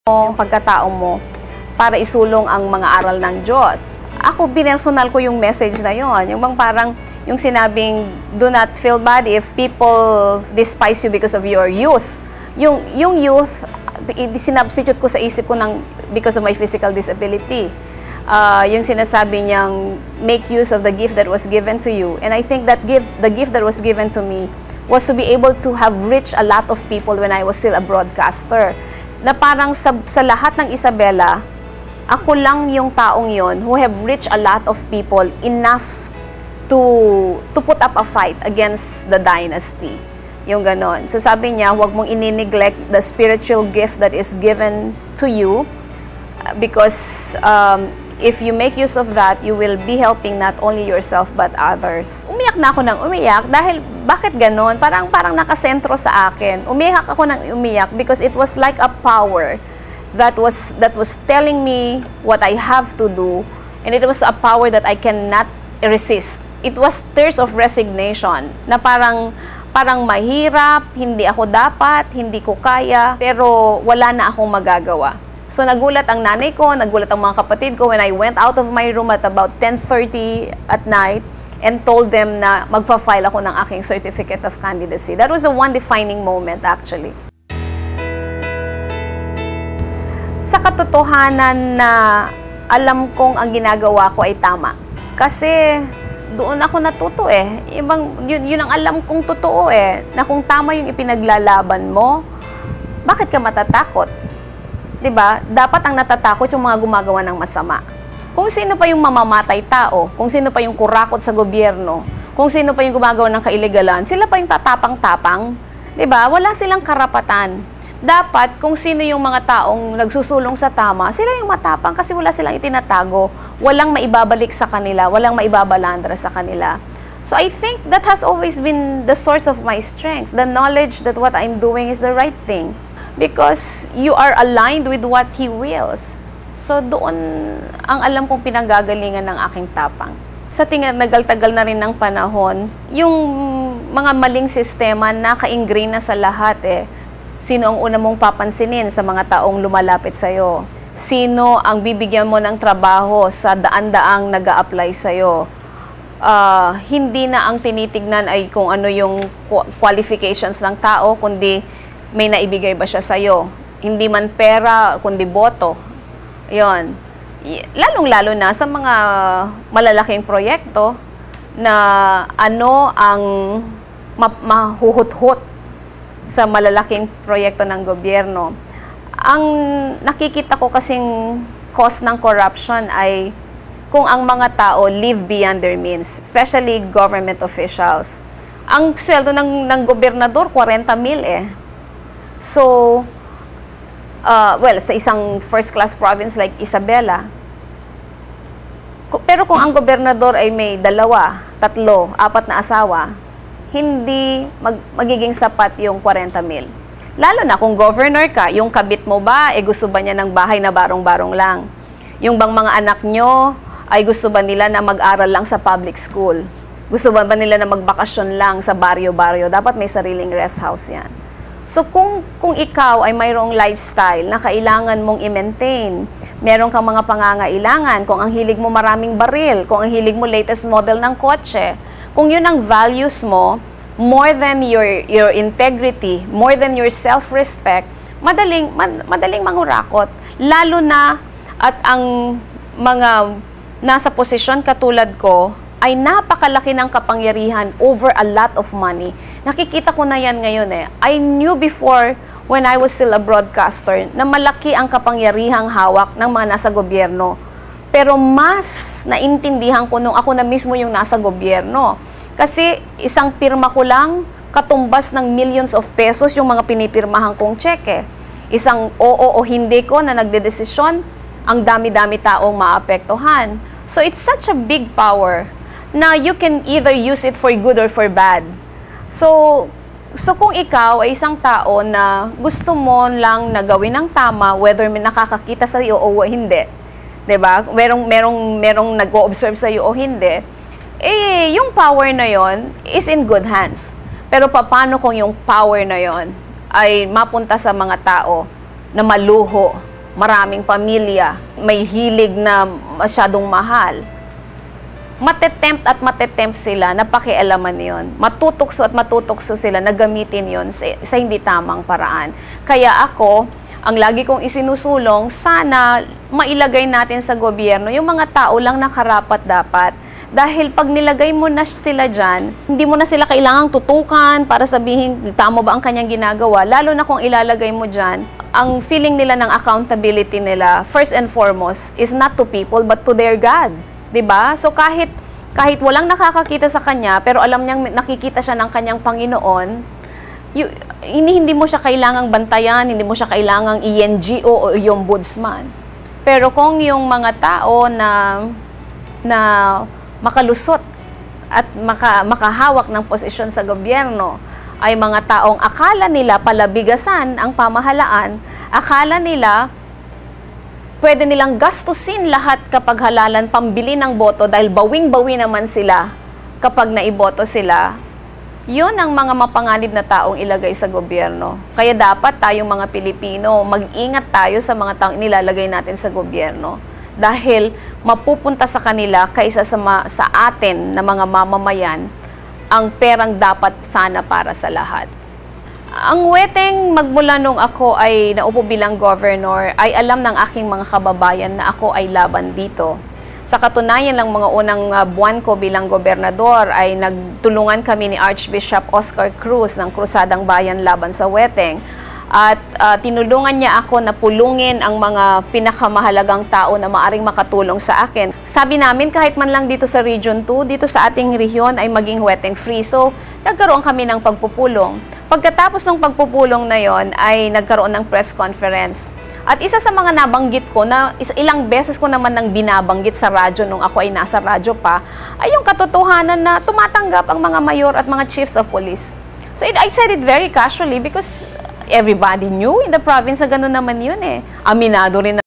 yung pagkatao mo para isulong ang mga aral ng Diyos. Ako, binersonal ko yung message na yon. Yung bang parang, yung sinabing, do not feel bad if people despise you because of your youth. Yung youth, sinubstitute ko sa isip ko ng because of my physical disability. Yung sinasabi niyang, make use of the gift that was given to you. And I think that the gift that was given to me was to be able to have reached a lot of people when I was still a broadcaster. Na parang sa lahat ng Isabela, ako lang yung taong yon who have reached a lot of people enough to put up a fight against the dynasty. Yung ganon. So sabi niya, huwag mong ini-neglect the spiritual gift that is given to you because if you make use of that, you will be helping not only yourself but others. Umiyak na ako ng umiyak dahil bakit ganon? Parang nakasentro sa akin. Umiyak ako ng umiyak because it was like a power that was telling me what I have to do, and it was a power that I cannot resist. It was tears of resignation na parang mahirap, hindi ako dapat, hindi ko kaya, pero wala na akong magagawa. So nagulat ang nanay ko, nagulat ang mga kapatid ko when I went out of my room at about 10:30 at night and told them na magfa-file ako ng aking certificate of candidacy. That was a one defining moment actually. Sa katotohanan na alam kong ang ginagawa ko ay tama. Kasi doon ako natuto yun ang alam kong totoo na kung tama yung ipinaglalaban mo, bakit ka matatakot? 'Di ba? Dapat ang natatakot yung mga gumagawa ng masama. Kung sino pa yung mamamatay tao, kung sino pa yung kurakot sa gobyerno, kung sino pa yung gumagawa ng kailegalan, sila pa yung tatapang-tapang. 'Di ba? Wala silang karapatan. Dapat, kung sino yung mga taong nagsusulong sa tama, sila yung matapang kasi wala silang itinatago. Walang maibabalik sa kanila, walang maibabalandra sa kanila. So I think that has always been the source of my strength, the knowledge that what I'm doing is the right thing. Because you are aligned with what He wills. So doon ang alam kong pinanggagalingan ng aking tapang. Sa nagal-tagal na rin ng panahon, yung mga maling sistema naka-ingrain na sa lahat Sino ang una mong papansinin sa mga taong lumalapit sa'yo? Sino ang bibigyan mo ng trabaho sa daan-daang nag-a-apply sa'yo? Hindi na ang tinitignan ay kung ano yung qualifications ng tao, kundi may naibigay ba siya sa'yo. Hindi man pera, kundi boto. Yun. Lalong-lalo na sa mga malalaking proyekto na ano ang mahuhut-hut sa malalaking proyekto ng gobyerno. Ang nakikita ko kasing cause ng corruption ay kung ang mga tao live beyond their means, especially government officials. Ang sweldo ng gobernador, 40,000 So, sa isang first-class province like Isabela, pero kung ang gobernador ay may 2, 3, 4 na asawa, hindi magiging sapat yung 40,000. Lalo na kung governor ka, yung kabit mo ba, gusto ba niya ng bahay na barong-barong lang? Yung bang mga anak nyo, ay gusto ba nila na mag-aral lang sa public school? Gusto ba nila na magbakasyon lang sa baryo-baryo? Dapat may sariling rest house yan. So kung ikaw ay mayroong lifestyle na kailangan mong i-maintain, meron kang mga pangangailangan, kung ang hilig mo maraming baril, kung ang hilig mo latest model ng kotse, kung yun ang values mo, more than your integrity, more than your self-respect, madaling mangurakot. Lalo na at ang mga nasa posisyon katulad ko ay napakalaki ng kapangyarihan over a lot of money. Nakikita ko na yan ngayon I knew before when I was still a broadcaster na malaki ang kapangyarihang hawak ng mga nasa gobyerno. Pero mas naintindihan ko nung ako na mismo yung nasa gobyerno. Kasi isang pirma ko lang, katumbas ng millions of pesos yung mga pinipirmahan kong cheque. Isang oo o hindi ko na nagdedesisyon, ang dami-dami taong maapektuhan. So it's such a big power na you can either use it for good or for bad. So kung ikaw ay isang tao na gusto mo lang na gawin ng tama, whether may nakakakita sa iyo o hindi, 'di ba? Merong nag-o-observe sa iyo o hindi, yung power na 'yon is in good hands. Pero paano kung yung power na 'yon ay mapunta sa mga tao na maluho maraming pamilya, may hilig na masyadong mahal, matetempt sila na pakialaman yon. Matutukso sila na gamitin yon sa hindi tamang paraan. Kaya ako, ang lagi kong isinusulong, sana mailagay natin sa gobyerno yung mga tao lang na karapat-dapat. Dahil pag nilagay mo na sila dyan, hindi mo na sila kailangang tutukan para sabihin, tama ba ang kanyang ginagawa? Lalo na kung ilalagay mo dyan, ang feeling nila ng accountability nila, first and foremost, is not to people but to their God. 'Di ba? So kahit walang nakakakita sa kanya, pero alam niyang nakikita siya ng kanyang Panginoon, hindi mo siya kailangang bantayan, hindi mo siya kailangang i-NGO o i-ombudsman. Pero kung yung mga tao na makalusot at makahawak ng posisyon sa gobyerno ay mga taong akala nila palabigasan ang pamahalaan, akala nila pwede nilang gastusin lahat kapag halalan pambili ng boto dahil bawing-bawi naman sila kapag naiboto sila. Yun ang mga mapanganib na taong ilagay sa gobyerno. Kaya dapat tayong mga Pilipino, mag-ingat tayo sa mga taong nilalagay natin sa gobyerno. Dahil mapupunta sa kanila kaysa sa atin na mga mamamayan ang perang dapat sana para sa lahat. Ang weteng magmula nung ako ay naupo bilang governor ay alam ng aking mga kababayan na ako ay laban dito. Sa katunayan lang mga unang buwan ko bilang gobernador ay nagtulungan kami ni Archbishop Oscar Cruz ng Krusadang Bayan laban sa weteng. At tinulungan niya ako na pulungin ang mga pinakamahalagang tao na maaring makatulong sa akin. Sabi namin kahit man lang dito sa Region 2, dito sa ating rehiyon ay maging weteng free. So, nagkaroon kami ng pagpupulong. Pagkatapos ng pagpupulong na yon ay nagkaroon ng press conference. At isa sa mga nabanggit ko na ilang beses ko naman nang binabanggit sa radyo nung ako ay nasa radyo pa, ay yung katotohanan na tumatanggap ang mga mayor at mga chiefs of police. So, I said it very casually because everybody knew in the province na gano'n naman yun eh. Aminado rin